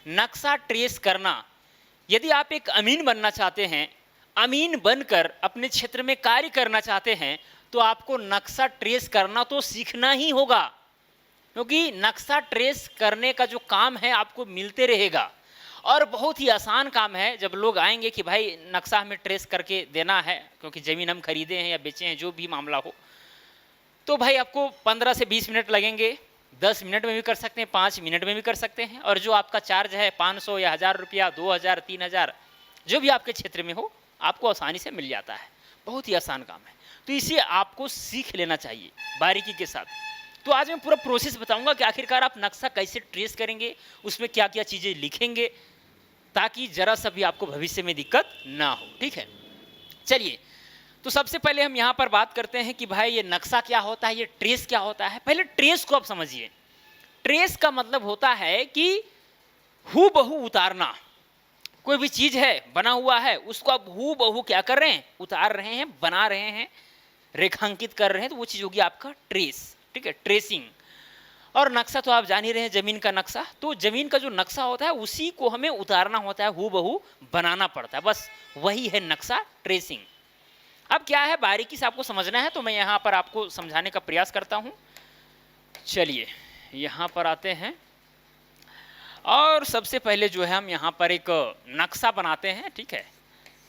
नक्शा ट्रेस करना, यदि आप एक अमीन बनना चाहते हैं, अमीन बनकर अपने क्षेत्र में कार्य करना चाहते हैं, तो आपको नक्शा ट्रेस करना तो सीखना ही होगा, क्योंकि नक्शा ट्रेस करने का जो काम है आपको मिलते रहेगा और बहुत ही आसान काम है। जब लोग आएंगे कि भाई नक्शा हमें ट्रेस करके देना है, क्योंकि ज़मीन हम खरीदे हैं या बेचे हैं, जो भी मामला हो, तो भाई आपको 15 से 20 मिनट लगेंगे। 10 मिनट में भी कर सकते हैं, 5 मिनट में भी कर सकते हैं, और जो आपका चार्ज है 500 या 1000 रुपया, 2000, 3000, जो भी आपके क्षेत्र में हो, आपको आसानी से मिल जाता है। बहुत ही आसान काम है, तो इसे आपको सीख लेना चाहिए बारीकी के साथ। तो आज मैं पूरा प्रोसेस बताऊंगा कि आखिरकार आप नक्शा कैसे ट्रेस करेंगे, उसमें क्या क्या चीज़ें लिखेंगे, ताकि जरा सा भी आपको भविष्य में दिक्कत ना हो। ठीक है, चलिए, तो सबसे पहले हम यहाँ पर बात करते हैं कि भाई ये नक्शा क्या होता है, ये ट्रेस क्या होता है। पहले ट्रेस को आप समझिए। ट्रेस का मतलब होता है कि हूबहू उतारना। कोई भी चीज़ है, बना हुआ है, उसको आप हूबहू क्या कर रहे हैं, उतार रहे हैं, बना रहे हैं, रेखांकित कर रहे हैं, तो वो चीज़ होगी आपका ट्रेस। ठीक है, ट्रेसिंग। और नक्शा तो आप जान ही रहे हैं, जमीन का नक्शा। तो जमीन का जो नक्शा होता है उसी को हमें उतारना होता है, हूबहू बनाना पड़ता है, बस वही है नक्शा ट्रेसिंग। अब क्या है, बारीकी से आपको समझना है, तो मैं यहाँ पर आपको समझाने का प्रयास करता हूँ। चलिए यहाँ पर आते हैं, और सबसे पहले जो है हम यहाँ पर एक नक्शा बनाते हैं। ठीक है,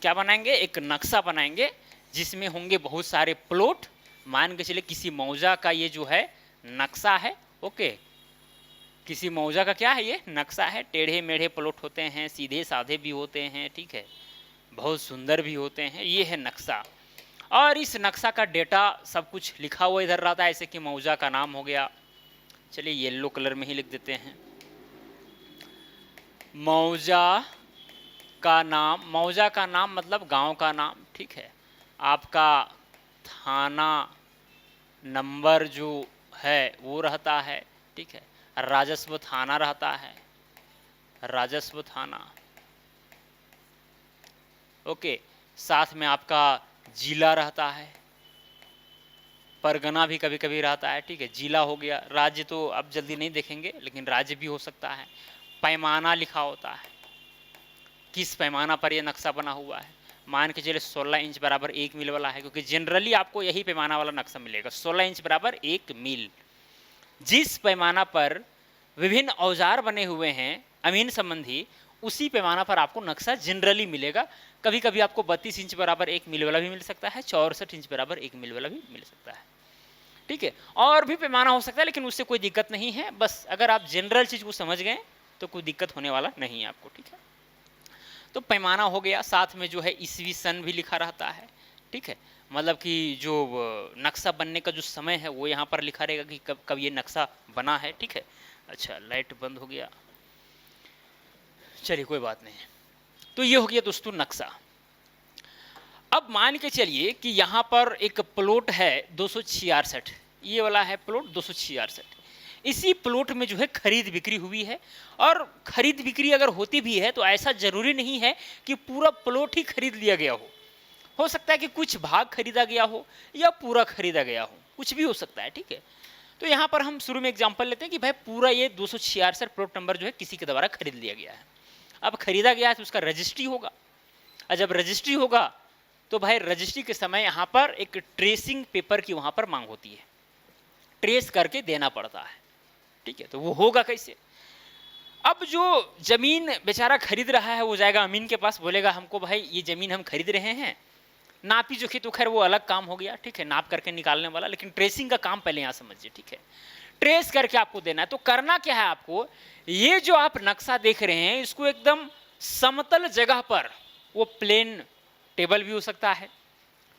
क्या बनाएंगे, एक नक्शा बनाएंगे जिसमें होंगे बहुत सारे प्लॉट। मान के चलिए किसी मौजा का ये जो है नक्शा है। ओके, किसी मौजा का क्या है, ये नक्शा है। टेढ़े मेढ़े प्लॉट होते हैं, सीधे साधे भी होते हैं, ठीक है, बहुत सुंदर भी होते हैं। ये है नक्शा, और इस नक्शा का डेटा सब कुछ लिखा हुआ इधर रहता है, ऐसे कि मौजा का नाम हो गया। चलिए येलो कलर में ही लिख देते हैं, मौजा का नाम। मौजा का नाम मतलब गांव का नाम। ठीक है, आपका थाना नंबर जो है वो रहता है। ठीक है, राजस्व थाना रहता है, राजस्व थाना। ओके, साथ में आपका जिला रहता है, परगना भी कभी कभी रहता है। ठीक है, जिला हो गया। राज्य तो अब जल्दी नहीं देखेंगे, लेकिन राज्य भी हो सकता है। पैमाना लिखा होता है, किस पैमाना पर यह नक्शा बना हुआ है। मान के चलिए 16 इंच बराबर 1 मील वाला है, क्योंकि जनरली आपको यही पैमाना वाला नक्शा मिलेगा, 16 इंच बराबर 1 मील। जिस पैमाना पर विभिन्न औजार बने हुए हैं अमीन संबंधी, उसी पैमाना पर आपको नक्शा जनरली मिलेगा। कभी कभी आपको 32 इंच बराबर 1 मील वाला भी मिल सकता है, 64 इंच बराबर 1 मील वाला भी मिल सकता है। ठीक है, और भी पैमाना हो सकता है, लेकिन उससे कोई दिक्कत नहीं है। बस अगर आप जनरल चीज़ को समझ गए तो कोई दिक्कत होने वाला नहीं है आपको। ठीक है, तो पैमाना हो गया, साथ में जो है ईस्वी सन भी लिखा रहता है। ठीक है, मतलब कि जो नक्शा बनने का जो समय है वो यहाँ पर लिखा रहेगा कि कब कब ये नक्शा बना है। ठीक है, अच्छा लाइट बंद हो गया, चलिए कोई बात नहीं। तो ये हो गया दोस्तों नक्शा। अब मान के चलिए कि यहाँ पर एक प्लॉट है 266, ये वाला है प्लॉट 266। इसी प्लॉट में जो है खरीद बिक्री हुई है, और खरीद बिक्री अगर होती भी है तो ऐसा जरूरी नहीं है कि पूरा प्लॉट ही खरीद लिया गया हो सकता है कि कुछ भाग खरीदा गया हो या पूरा खरीदा गया हो, कुछ भी हो सकता है। ठीक है, तो यहाँ पर हम शुरू में एग्जांपल लेते हैं कि भाई पूरा ये 266 प्लॉट नंबर जो है किसी के द्वारा खरीद लिया गया है। अब खरीदा गया है तो उसका रजिस्ट्री होगा, और जब रजिस्ट्री होगा तो भाई रजिस्ट्री के समय यहाँ पर एक ट्रेसिंग पेपर की वहाँ पर मांग होती है, ट्रेस करके देना पड़ता है। ठीक है, तो वो होगा कैसे। अब जो जमीन बेचारा खरीद रहा है वो जाएगा अमीन के पास, बोलेगा हमको भाई ये जमीन हम खरीद रहे हैं, नापी जोखी तो खैर वो अलग काम हो गया। ठीक है, नाप करके निकालने वाला, लेकिन ट्रेसिंग का काम पहले यहाँ समझिए। ठीक है, ट्रेस करके आपको देना है। तो करना क्या है आपको, ये जो आप नक्शा देख रहे हैं इसको एकदम समतल जगह पर, वो प्लेन टेबल भी हो सकता है,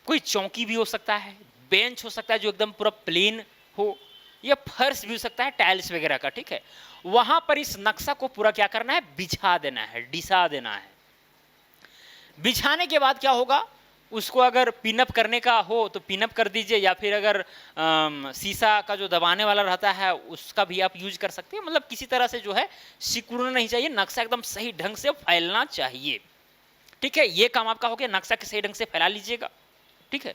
कोई चौकी भी हो सकता है, बेंच हो सकता है जो एकदम पूरा प्लेन हो, या फर्श भी हो सकता है टाइल्स वगैरह का। ठीक है, वहां पर इस नक्शा को पूरा क्या करना है, बिछा देना है, डिसा देना है। बिछाने के बाद क्या होगा, उसको अगर पिनअप करने का हो तो पिनअप कर दीजिए, या फिर अगर शीशा का जो दबाने वाला रहता है उसका भी आप यूज कर सकते हैं। मतलब किसी तरह से जो है सिकुड़ना नहीं चाहिए, नक्शा एकदम सही ढंग से फैलना चाहिए। ठीक है, ये काम आपका हो गया, नक्शा के सही ढंग से फैला लीजिएगा। ठीक है,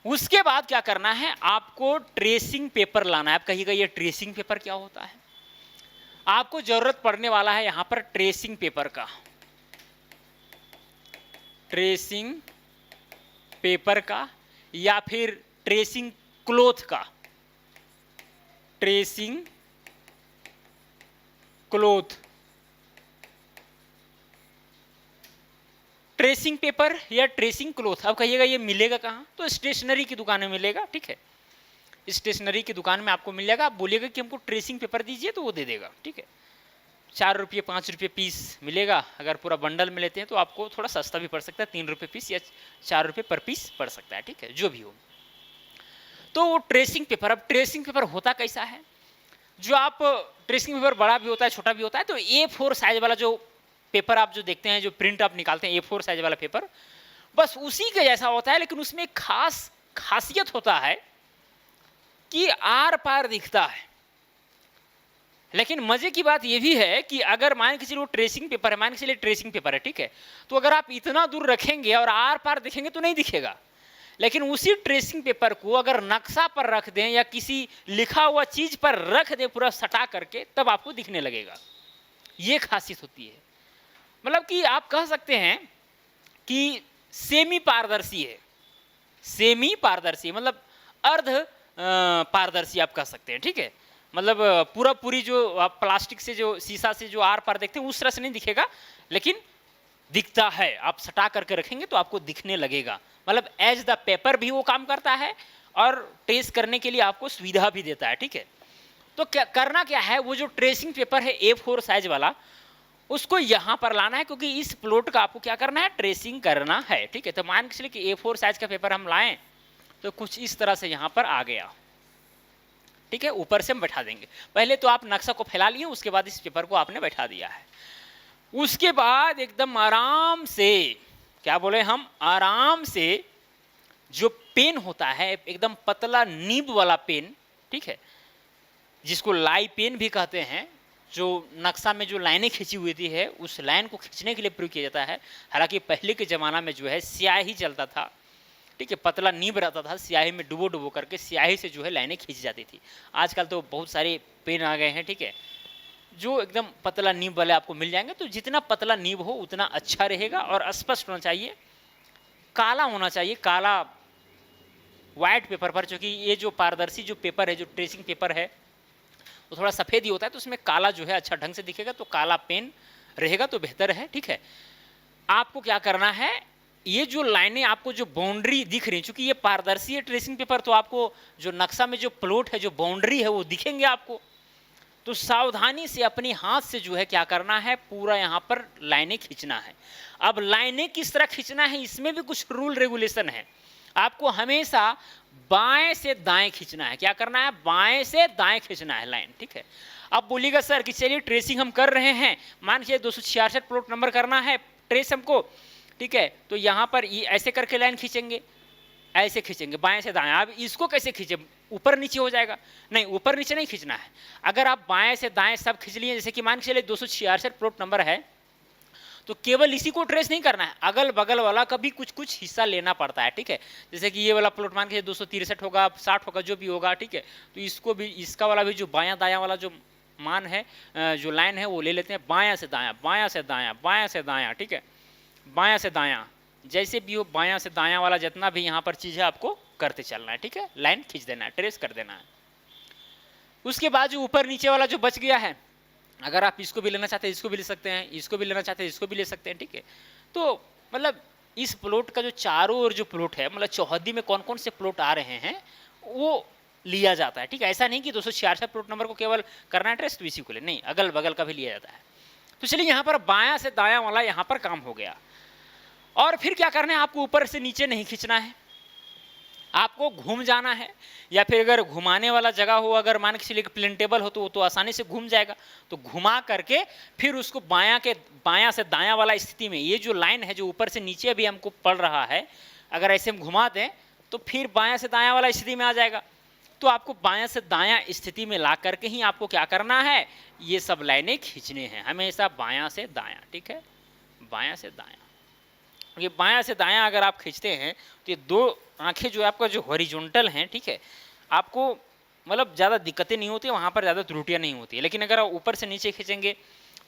उसके बाद क्या करना है, आपको ट्रेसिंग पेपर लाना है। आप कहिएगा ये ट्रेसिंग पेपर क्या होता है। आपको जरूरत पड़ने वाला है यहां पर ट्रेसिंग पेपर का, ट्रेसिंग पेपर का या फिर ट्रेसिंग क्लोथ का, ट्रेसिंग क्लोथ। ट्रेसिंग पेपर या ट्रेसिंग क्लोथ, अब कहिएगा ये मिलेगा कहाँ? तो स्टेशनरी की दुकान में मिलेगा, ठीक है, स्टेशनरी की दुकान में आपको मिल जाएगा। आप बोलिएगा कि हमको ट्रेसिंग पेपर दीजिए तो वो दे देगा, ठीक है। 4 रुपये 5 रुपये पीस मिलेगा। अगर पूरा बंडल में लेते हैं तो आपको थोड़ा सस्ता भी पड़ सकता है, 3 रुपये पीस या 4 रुपये पर पीस पड़ सकता है, ठीक है, जो भी हो। तो वो ट्रेसिंग पेपर, अब ट्रेसिंग पेपर होता कैसा है? जो आप ट्रेसिंग पेपर बड़ा भी होता है छोटा भी होता है, तो A4 साइज वाला जो पेपर आप जो देखते हैं, जो प्रिंट आप निकालते हैं A4 साइज वाला पेपर, बस उसी के जैसा होता है, लेकिन उसमें एक खास खासियत होता है कि आर पार दिखता है। लेकिन मजे की बात यह भी है कि अगर मान के चलिए वो ट्रेसिंग पेपर है, मान के चलिए ट्रेसिंग पेपर है, ठीक है, तो अगर आप इतना दूर रखेंगे और आर पार दिखेंगे तो नहीं दिखेगा। लेकिन उसी ट्रेसिंग पेपर को अगर नक्शा पर रख दें या किसी लिखा हुआ चीज पर रख दें पूरा सटा करके, तब आपको दिखने लगेगा। ये खासियत होती है। मतलब कि आप कह सकते हैं कि सेमी पारदर्शी है, सेमी पारदर्शी मतलब अर्ध पारदर्शी आप कह सकते हैं, ठीक है। मतलब पूरा पूरी जो आप प्लास्टिक से जो शीशा से जो आर पार देखते हैं उस तरह से नहीं दिखेगा, लेकिन दिखता है। आप सटा करके रखेंगे तो आपको दिखने लगेगा। मतलब एज द पेपर भी वो काम करता है और ट्रेस करने के लिए आपको सुविधा भी देता है, ठीक है। तो क्या करना क्या है, वो जो ट्रेसिंग पेपर है A4 साइज वाला, उसको यहाँ पर लाना है, क्योंकि इस प्लॉट का आपको क्या करना है, ट्रेसिंग करना है, ठीक है। तो मान के चलिए कि A4 साइज का पेपर हम लाएं तो कुछ इस तरह से यहाँ पर आ गया, ठीक है। ऊपर से हम बैठा देंगे। पहले तो आप नक्शा को फैला लिए, उसके बाद इस पेपर को आपने बैठा दिया है। उसके बाद एकदम आराम से, क्या बोले हम, आराम से जो पेन होता है, एकदम पतला नीब वाला पेन, ठीक है, जिसको लाई पेन भी कहते हैं, जो नक्शा में जो लाइनें खींची हुई थी है, उस लाइन को खींचने के लिए प्रयोग किया जाता है। हालांकि पहले के ज़माना में जो है स्याही चलता था, ठीक है, पतला नीब रहता था, स्याही में डुबो डुबो करके स्याही से जो है लाइनें खींची जाती थी। आजकल तो बहुत सारे पेन आ गए हैं, ठीक है, जो एकदम पतला नीब वाले आपको मिल जाएंगे। तो जितना पतला नीब हो उतना अच्छा रहेगा और स्पष्ट होना चाहिए, काला होना चाहिए, काला वाइट पेपर पर, क्योंकि ये जो पारदर्शी जो पेपर है, जो ट्रेसिंग पेपर है, वो थोड़ा सफ़ेद ही होता है, तो उसमें काला जो है अच्छा ढंग से दिखेगा। तो काला पेन रहेगा तो बेहतर है, ठीक है। आपको क्या करना है, ये जो लाइनें आपको जो बाउंड्री दिख रही, चूंकि ये पारदर्शी है ट्रेसिंग पेपर, तो आपको जो नक्शा में जो प्लॉट है, जो बाउंड्री है, वो दिखेंगे आपको। तो सावधानी से अपने हाथ से जो है क्या करना है, पूरा यहाँ पर लाइनें खींचना है। अब लाइनें किस तरह खींचना है, इसमें भी कुछ रूल रेगुलेशन है। आपको हमेशा बाएं से दाएं खींचना है। क्या करना है, बाएं से दाएं खींचना है लाइन, ठीक है। अब बोलिएगा सर कि चलिए ट्रेसिंग हम कर रहे हैं, मान लीजिए 266 प्लॉट नंबर करना है ट्रेस हमको, ठीक है, तो यहाँ पर ये ऐसे करके लाइन खींचेंगे, ऐसे खींचेंगे बाएं से दाएं। अब इसको कैसे खींचे, ऊपर नीचे हो जाएगा? नहीं, ऊपर नीचे नहीं खींचना है। अगर आप बाएं से दाएं सब खींच लिए, जैसे कि मान के चलिए 266 प्लॉट नंबर है, तो केवल इसी को ट्रेस नहीं करना है, अगल बगल वाला का भी कुछ कुछ हिस्सा लेना पड़ता है, ठीक है। जैसे कि ये वाला प्लॉट मान के 263 होगा, 60 होगा, जो भी होगा, ठीक है, तो इसको भी, इसका वाला भी जो बायां दायां वाला जो मान है, जो लाइन है, वो ले लेते हैं बायां से दायां, बायां से दायां, बायां से दायां, ठीक है, बायां से दायां, जैसे भी हो बायां से दायां वाला जितना भी यहाँ पर चीज़ है आपको करते चलना है, ठीक है। लाइन खींच देना है, ट्रेस कर देना है। उसके बाद जो ऊपर नीचे वाला जो बच गया है, अगर आप इसको भी लेना चाहते हैं इसको भी ले सकते हैं, इसको भी लेना चाहते हैं इसको भी ले सकते हैं, ठीक है। तो मतलब इस प्लॉट का जो चारों ओर जो प्लॉट है, मतलब चौहद्दी में कौन कौन से प्लॉट आ रहे हैं वो लिया जाता है, ठीक है। ऐसा नहीं कि 266 प्लॉट नंबर को केवल करना है ट्रेस तो इसी को ले, नहीं, अगल बगल का भी लिया जाता है। तो चलिए यहाँ पर बायां से दायां वाला यहाँ पर काम हो गया। और फिर क्या करना है, आपको ऊपर से नीचे नहीं खींचना है, आपको घूम जाना है। या फिर अगर घुमाने वाला जगह हो, अगर मान के चलिए प्लेंटेबल हो, तो वो तो आसानी से घूम जाएगा। तो घुमा करके फिर उसको बायां से दायां वाला स्थिति में, ये जो लाइन है जो ऊपर से नीचे भी हमको पड़ रहा है, अगर ऐसे हम घुमा दें तो फिर बायां से दायां वाला स्थिति में आ जाएगा। तो आपको बायां से दायां स्थिति में ला करके ही आपको क्या करना है, ये सब लाइनें खींचने हैं, हमेशा बायां से दायां, ठीक है, बायां से दायां। ये बायां से दायां अगर आप खींचते हैं तो ये दो आंखें जो आपका जो हॉरिजॉन्टल हैं, ठीक है, आपको मतलब ज़्यादा दिक्कतें नहीं होती, वहाँ पर ज़्यादा त्रुटियाँ नहीं होती है। लेकिन अगर आप ऊपर से नीचे खींचेंगे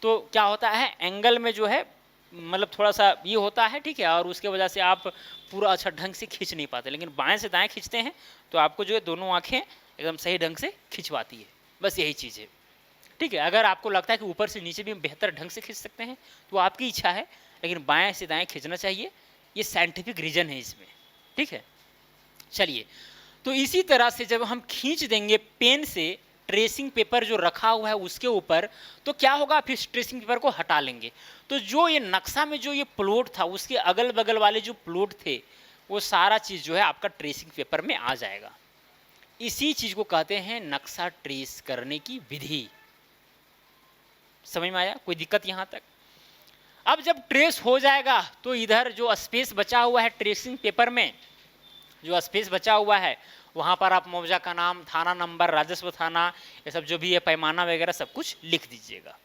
तो क्या होता है, एंगल में जो है मतलब थोड़ा सा ये होता है, ठीक है, और उसके वजह से आप पूरा अच्छा ढंग से खींच नहीं पाते। लेकिन बाएं से दाएं खींचते हैं तो आपको जो है दोनों आँखें एकदम सही ढंग से खिंचवाती है। बस यही चीज़ है, ठीक है। अगर आपको लगता है कि ऊपर से नीचे भी बेहतर ढंग से खींच सकते हैं तो आपकी इच्छा है, लेकिन बाएं से दाएं खींचना चाहिए, ये साइंटिफिक रीजन है इसमें, ठीक है। चलिए, तो इसी तरह से जब हम खींच देंगे पेन से ट्रेसिंग पेपर जो रखा हुआ है उसके ऊपर, तो क्या होगा, फिर ट्रेसिंग पेपर को हटा लेंगे तो जो ये नक्शा में जो ये प्लॉट था उसके अगल बगल वाले जो प्लॉट थे वो सारा चीज़ जो है आपका ट्रेसिंग पेपर में आ जाएगा। इसी चीज़ को कहते हैं नक्शा ट्रेस करने की विधि। समझ में आया, कोई दिक्कत यहाँ तक? अब जब ट्रेस हो जाएगा तो इधर जो स्पेस बचा हुआ है ट्रेसिंग पेपर में, जो स्पेस बचा हुआ है वहाँ पर आप मुआवजा का नाम, थाना नंबर, राजस्व थाना, ये सब जो भी है, पैमाना वगैरह सब कुछ लिख दीजिएगा,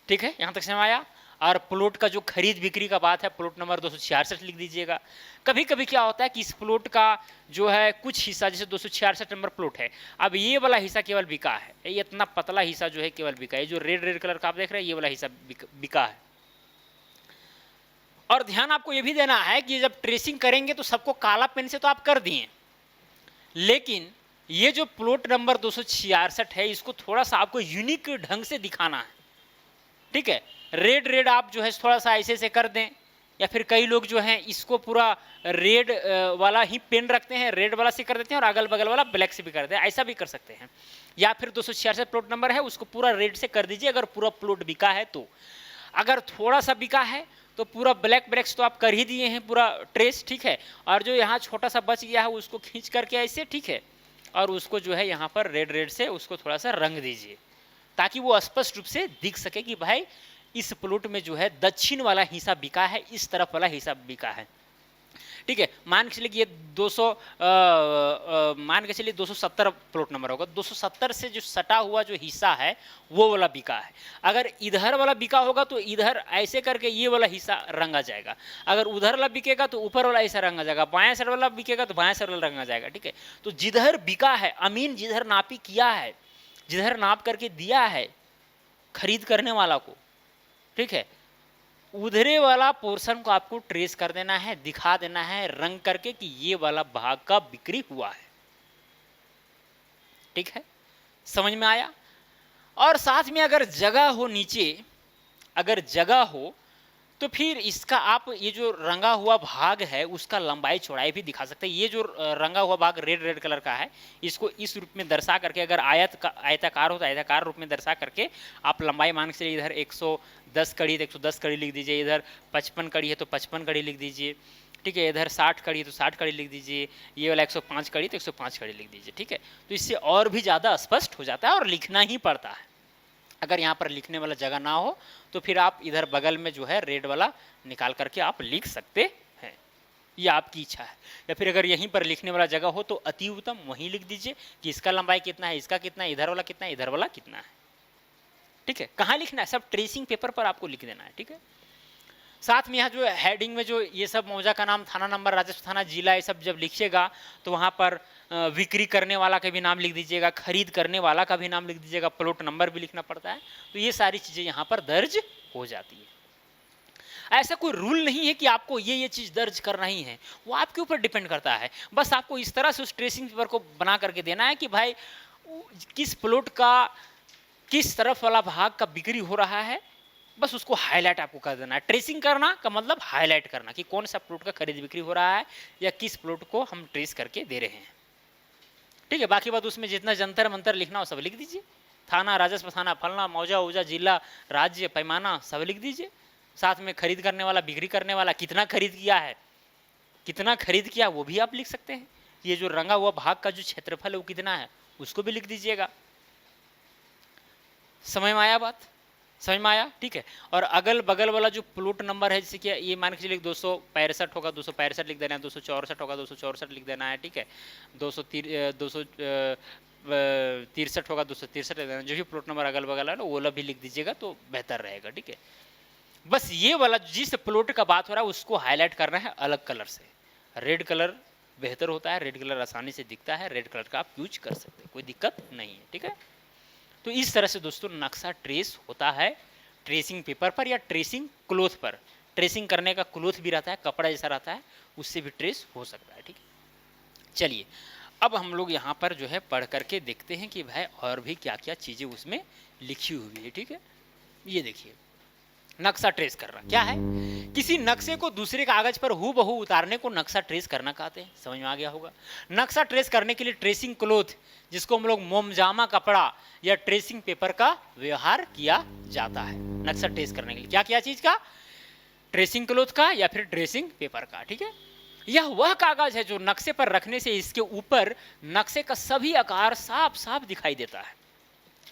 ठीक है। यहाँ तक समझ आया? और प्लॉट का जो खरीद बिक्री का बात है, प्लॉट नंबर 266 लिख दीजिएगा। कभी कभी क्या होता है कि इस प्लॉट का जो है कुछ हिस्सा, जैसे 266 नंबर प्लॉट है, अब ये वाला हिस्सा केवल बिका है, ये इतना पतला हिस्सा जो है केवल बिका है, जो रेड रेड कलर का आप देख रहे हैं ये वाला हिस्सा बिका है। और ध्यान आपको ये भी देना है कि जब ट्रेसिंग करेंगे तो सबको काला पेन से तो आप कर दिए, लेकिन ये जो प्लॉट नंबर 266 है इसको थोड़ा सा आपको यूनिक ढंग से दिखाना है, ठीक है। रेड रेड आप जो है थोड़ा सा ऐसे से कर दें, या फिर कई लोग जो हैं इसको पूरा रेड वाला ही पेन रखते हैं, रेड वाला से कर देते हैं और अगल बगल वाला ब्लैक से भी कर देते हैं, ऐसा भी कर सकते हैं। या फिर 266 प्लॉट नंबर है उसको पूरा रेड से कर दीजिए अगर पूरा प्लॉट बिका है तो। अगर थोड़ा सा बिका है तो पूरा ब्लैक ब्लैक्स तो आप कर ही दिए हैं पूरा ट्रेस, ठीक है। और जो यहाँ छोटा सा बच गया है उसको खींच करके ऐसे, ठीक है, और उसको जो है यहाँ पर रेड रेड से उसको थोड़ा सा रंग दीजिए ताकि वो स्पष्ट रूप से दिख सके कि भाई इस प्लॉट में जो है दक्षिण वाला हिस्सा बिका है, इस तरफ वाला हिस्सा बिका है, ठीक है। मान के चलिए कि ये 270 प्लॉट नंबर होगा, 270 से जो सटा हुआ जो हिस्सा है वो वाला बिका है। अगर इधर वाला बिका होगा तो इधर ऐसे करके ये वाला हिस्सा रंगा जाएगा, अगर उधर वाला बिकेगा तो ऊपर वाला ऐसा रंगा जाएगा, बाएं साइड वाला बिकेगा तो बाएं साइड वाला रंगा जाएगा, ठीक है। तो जिधर बिका है, अमीन जिधर नापी किया है, जिधर नाप करके दिया है खरीद करने वाला को, ठीक है, उधरे वाला पोर्शन को आपको ट्रेस कर देना है, दिखा देना है रंग करके कि ये वाला भाग का बिक्री हुआ है, ठीक है। समझ में आया? और साथ में अगर जगह हो नीचे, अगर जगह हो तो फिर इसका आप ये जो रंगा हुआ भाग है उसका लंबाई चौड़ाई भी दिखा सकते हैं। ये जो रंगा हुआ भाग रेड रेड कलर का है इसको इस रूप में दर्शा करके, अगर आयताकार हो तो आयताकार रूप में दर्शा करके आप लंबाई मान के इधर 110 कड़ी तो 110 कड़ी लिख दीजिए, इधर 55 कड़ी है तो 55 कड़ी लिख दीजिए, ठीक है, इधर 60 कड़ी है तो 60 कड़ी लिख दीजिए, ये वाला 105 कड़ी तो 105 कड़ी लिख दीजिए, ठीक है। तो इससे और भी ज़्यादा स्पष्ट हो जाता है और लिखना ही पड़ता है। अगर यहाँ पर लिखने वाला जगह ना हो तो फिर आप इधर बगल में जो है रेड वाला निकाल करके आप लिख सकते हैं, ये आपकी इच्छा है। या फिर अगर यहीं पर लिखने वाला जगह हो तो अति उत्तम, वहीं लिख दीजिए कि इसका लंबाई कितना है, इसका कितना है, इधर वाला कितना है, इधर वाला कितना है, ठीक है। कहाँ लिखना है, सब ट्रेसिंग पेपर पर आपको लिख देना है, ठीक है। साथ में यहाँ जो हेडिंग में जो ये सब मौजा का नाम, थाना नंबर, राजस्व थाना, जिला, ये सब जब लिखिएगा तो वहाँ पर विक्री करने वाला का भी नाम लिख दीजिएगा, खरीद करने वाला का भी नाम लिख दीजिएगा, प्लॉट नंबर भी लिखना पड़ता है। तो ये सारी चीज़ें यहाँ पर दर्ज हो जाती है। ऐसा कोई रूल नहीं है कि आपको ये चीज़ दर्ज करना ही है, वो आपके ऊपर डिपेंड करता है। बस आपको इस तरह से उस ट्रेसिंग पेपर को बना करके देना है कि भाई किस प्लॉट का किस तरफ वाला भाग का बिक्री हो रहा है, बस उसको हाईलाइट आपको कर देना है। ट्रेसिंग करना का मतलब हाईलाइट करना कि कौन सा प्लॉट का खरीद बिक्री हो रहा है या किस प्लॉट को हम ट्रेस करके दे रहे हैं, ठीक है। बाकी बात उसमें जितना जंतर मंतर लिखना हो सब लिख दीजिए, थाना, राजस्व थाना, फलना, मौजा उजा, जिला, राज्य, पैमाना सब लिख दीजिए। साथ में खरीद करने वाला, बिक्री करने वाला, कितना खरीद किया है, कितना खरीद किया वो भी आप लिख सकते हैं। ये जो रंगा हुआ भाग का जो क्षेत्रफल है वो कितना है उसको भी लिख दीजिएगा। समझ में आया बात? समझ में आया, ठीक है। और अगल बगल वाला जो प्लॉट नंबर है, जैसे कि ये मान के चलिए 265 होगा 265 लिख देना है, 264 होगा 264 लिख देना है, ठीक है। 263 होगा 263 लिख देना, जो भी प्लॉट नंबर अगल बगल है वो वाला भी लिख दीजिएगा तो बेहतर रहेगा, ठीक है। बस ये वाला जिस प्लॉट का बात हो रहा है उसको हाईलाइट करना है अलग कलर से, रेड कलर बेहतर होता है, रेड कलर आसानी से दिखता है, रेड कलर का आप यूज कर सकते हैं, कोई दिक्कत नहीं है, ठीक है। तो इस तरह से दोस्तों नक्शा ट्रेस होता है ट्रेसिंग पेपर पर या ट्रेसिंग क्लोथ पर। ट्रेसिंग करने का क्लोथ भी रहता है, कपड़ा जैसा रहता है, उससे भी ट्रेस हो सकता है, ठीक है। चलिए अब हम लोग यहाँ पर जो है पढ़ करके देखते हैं कि भाई और भी क्या क्या चीज़ें उसमें लिखी हुई है, ठीक है। ये देखिए नक्शा ट्रेस करना क्या है, किसी नक्शे को दूसरे कागज पर हूबहू उतारने को नक्शा ट्रेस करना कहते हैं, समझ में आ गया होगा। नक्शा ट्रेस करने के लिए ट्रेसिंग क्लोथ, जिसको हम लोग मोमजामा कपड़ा या ट्रेसिंग पेपर का व्यवहार किया जाता है। नक्शा ट्रेस करने के लिए क्या क्या चीज का, ट्रेसिंग क्लोथ का या फिर ट्रेसिंग पेपर का, ठीक है। यह वह कागज है जो नक्शे पर रखने से इसके ऊपर नक्शे का सभी आकार साफ साफ दिखाई देता है।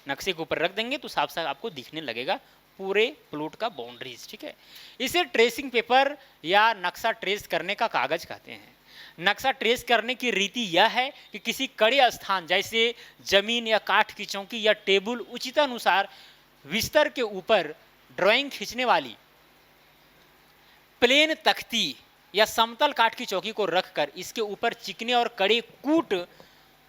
नक्शे के ऊपर रख देंगे तो साफ साफ आपको दिखने लगेगा पूरे प्लॉट का बाउंड्रीज, ठीक है। इसे ट्रेसिंग पेपर या नक्शा ट्रेस करने का कागज कहते हैं। नक्शा ट्रेस करने की रीति यह है कि किसी कड़े स्थान जैसे जमीन या काठ की चौकी या टेबल उचित अनुसार बिस्तर के ऊपर ड्राइंग खींचने वाली प्लेन तख्ती या समतल काठ की चौकी को रखकर इसके ऊपर चिकने और कड़े कूट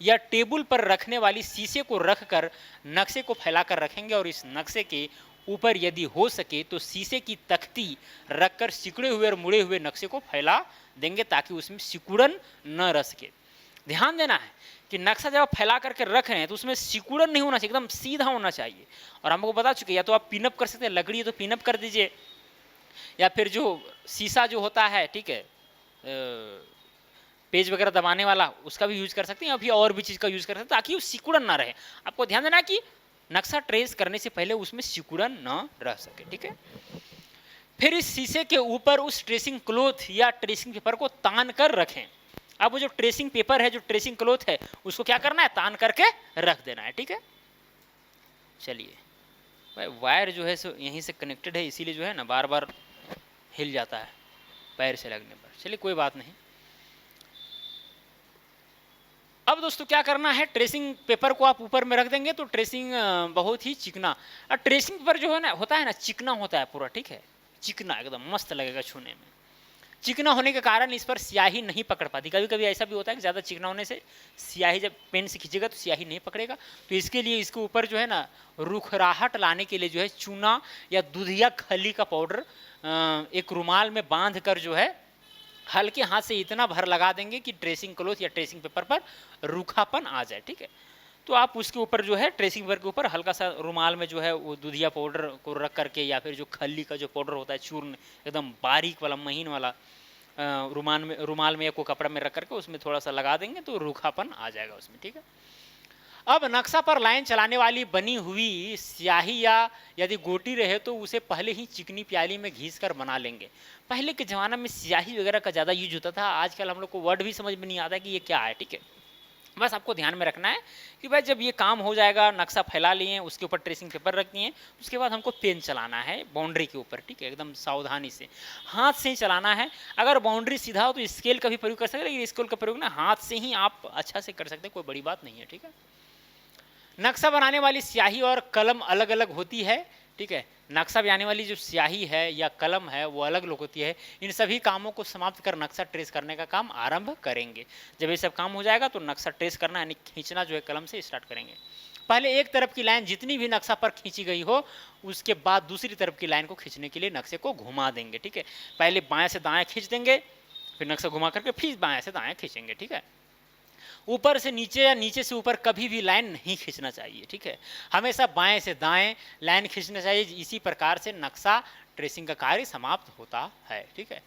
या टेबल पर रखने वाली शीशे को रखकर नक्शे को फैलाकर रखेंगे और इस नक्शे के ऊपर यदि हो सके तो शीशे की तख्ती रखकर सिकुड़े हुए और मुड़े हुए नक्शे को फैला देंगे ताकि उसमें सिकुड़न न रह सके। ध्यान देना है कि नक्शा जब आप फैला करके रख रहे हैं तो उसमें सिकुड़न नहीं होना चाहिए, एकदम सीधा होना चाहिए। और हमको बता चुके या तो आप पिनअप कर सकते हैं, लकड़ी है तो पिनअप कर दीजिए, या फिर जो शीशा जो होता है, ठीक है, पेज वगैरह दबाने वाला, उसका भी यूज कर सकते हैं, या फिर और भी चीज़ का यूज कर सकते हैं ताकि वो सिकुड़न ना रहे। आपको ध्यान देना कि नक्शा ट्रेस करने से पहले उसमें सिकुड़न न रह सके, ठीक है। फिर इस शीशे के ऊपर उस ट्रेसिंग क्लोथ या ट्रेसिंग पेपर को तान कर रखें। अब वो जो ट्रेसिंग पेपर है, जो ट्रेसिंग क्लोथ है, उसको क्या करना है, तान करके रख देना है, ठीक है। चलिए भाई वायर जो है सो यहीं से कनेक्टेड है, इसीलिए जो है ना बार बार हिल जाता है पैर से लगने पर। चलिए कोई बात नहीं। अब दोस्तों क्या करना है, ट्रेसिंग पेपर को आप ऊपर में रख देंगे तो ट्रेसिंग बहुत ही चिकना, और ट्रेसिंग पेपर जो है ना होता है ना चिकना होता है पूरा, ठीक है, चिकना एकदम मस्त लगेगा छूने में। चिकना होने के कारण इस पर स्याही नहीं पकड़ पाती। कभी कभी ऐसा भी होता है कि ज़्यादा चिकना होने से स्याही जब पेन से खींचेगा तो स्याही नहीं पकड़ेगा। तो इसके लिए इसके ऊपर जो है ना रुखराहट लाने के लिए जो है चूना या दूधिया खली का पाउडर एक रुमाल में बांध कर जो है हल्के हाथ से इतना भर लगा देंगे कि ट्रेसिंग क्लोथ या ट्रेसिंग पेपर पर रूखापन आ जाए, ठीक है। तो आप उसके ऊपर जो है ट्रेसिंग पेपर के ऊपर हल्का सा रुमाल में जो है वो दूधिया पाउडर को रख करके या फिर जो खल्ली का जो पाउडर होता है चूर्ण एकदम बारीक वाला महीन वाला रुमाल में या कोई कपड़ा में रख करके उसमें थोड़ा सा लगा देंगे तो रूखापन आ जाएगा उसमें, ठीक है। अब नक्शा पर लाइन चलाने वाली बनी हुई स्याही या यदि गोटी रहे तो उसे पहले ही चिकनी प्याली में घिस कर बना लेंगे। पहले के ज़माना में स्याही वगैरह का ज़्यादा यूज होता था, आजकल हम लोग को वर्ड भी समझ में नहीं आता कि ये क्या है, ठीक है। बस आपको ध्यान में रखना है कि भाई जब ये काम हो जाएगा, नक्शा फैला लिए, उसके ऊपर ट्रेसिंग पेपर रख दिए, उसके बाद हमको पेन चलाना है बाउंड्री के ऊपर, ठीक है, एकदम सावधानी से हाथ से ही चलाना है। अगर बाउंड्री सीधा हो तो स्केल का भी प्रयोग कर सकते हैं, लेकिन स्केल का प्रयोग ना हाथ से ही आप अच्छा से कर सकते हैं, कोई बड़ी बात नहीं है, ठीक है। नक्शा बनाने वाली स्याही और कलम अलग अलग होती है, ठीक है। नक्शा बनाने वाली जो स्याही है या कलम है वो अलग अलग होती है। इन सभी कामों को समाप्त कर नक्शा ट्रेस करने का काम आरंभ करेंगे। जब ये सब काम हो जाएगा तो नक्शा ट्रेस करना यानी खींचना जो है कलम से स्टार्ट करेंगे। पहले एक तरफ की लाइन जितनी भी नक्शा पर खींची गई हो उसके बाद दूसरी तरफ की लाइन को खींचने के लिए नक्शे को घुमा देंगे, ठीक है। पहले बाएं से दाएं खींच देंगे, फिर नक्शा घुमा करके फिर बाएं से दाएं खींचेंगे, ठीक है। ऊपर से नीचे या नीचे से ऊपर कभी भी लाइन नहीं खींचना चाहिए, ठीक है। हमेशा बाएं से दाएं लाइन खींचना चाहिए। इसी प्रकार से नक्शा ट्रेसिंग का कार्य समाप्त होता है, ठीक है।